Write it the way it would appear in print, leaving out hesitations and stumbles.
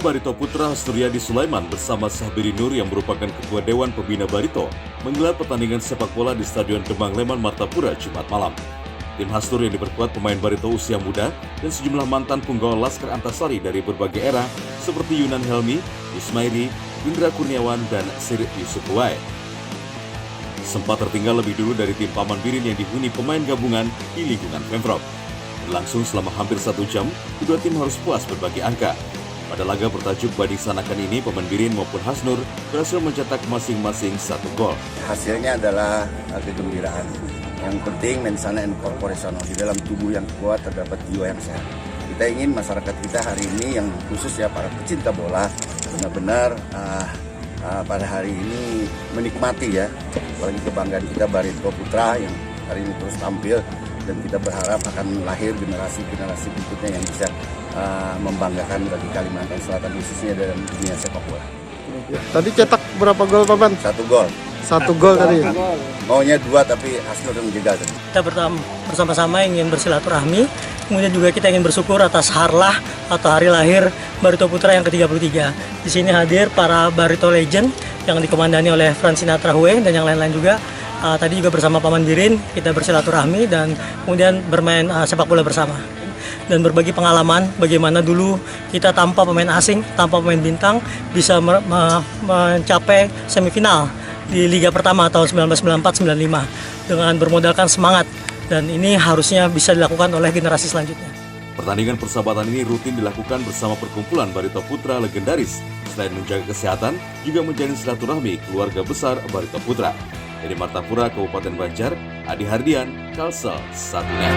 Barito Putra Suryadi Sulaiman bersama Sahbiri Nur yang merupakan Ketua Dewan Pembina Barito menggelar pertandingan sepak bola di Stadion Demang Leman Martapura Jumat malam. Tim Hasnur yang diperkuat pemain Barito usia muda dan sejumlah mantan punggawa Laskar Antasari dari berbagai era seperti Yunan Helmi, Ismairi, Indra Kurniawan, dan Sirit Yusufuwai. Sempat tertinggal lebih dulu dari tim Paman Birin yang dihuni pemain gabungan di lingkungan Pemprov. Berlangsung selama hampir 1 jam, kedua tim harus puas berbagi angka. Pada laga bertajuk Bading Sanakan ini, Paman Birin maupun Hasnur berhasil mencetak masing-masing 1 gol. Hasilnya adalah kegembiraan. Yang penting mensana and corporational. Di dalam tubuh yang kuat terdapat jiwa yang sehat. Kita ingin masyarakat kita hari ini yang khusus ya para pecinta bola benar-benar pada hari ini menikmati ya. Apalagi kebanggaan kita Barito Putra yang hari ini terus tampil. Dan kita berharap akan lahir generasi-generasi berikutnya yang bisa membanggakan bagi Kalimantan Selatan khususnya dalam dunia sepak bola. Tadi cetak berapa gol, Paman? 1 gol. 1 gol tadi. Maunya 2 tapi Hasnur yang menjegal tadi. Kita bersama-sama ingin bersilaturahmi, kemudian juga kita ingin bersyukur atas harlah atau hari lahir Barito Putra yang ke-33. Di sini hadir para Barito Legend yang dikomandani oleh Francina Trahue dan yang lain-lain juga. Tadi juga bersama Paman Birin kita bersilaturahmi dan kemudian bermain sepak bola bersama dan berbagi pengalaman bagaimana dulu kita tanpa pemain asing, tanpa pemain bintang bisa mencapai semifinal di Liga Pertama tahun 1994-95 dengan bermodalkan semangat, dan ini harusnya bisa dilakukan oleh generasi selanjutnya. Pertandingan persahabatan ini rutin dilakukan bersama perkumpulan Barito Putra legendaris. Selain menjaga kesehatan, juga menjalin silaturahmi keluarga besar Barito Putra. Dari Martapura, Kabupaten Banjar, Adi Hardian, Kalsel, Satunya.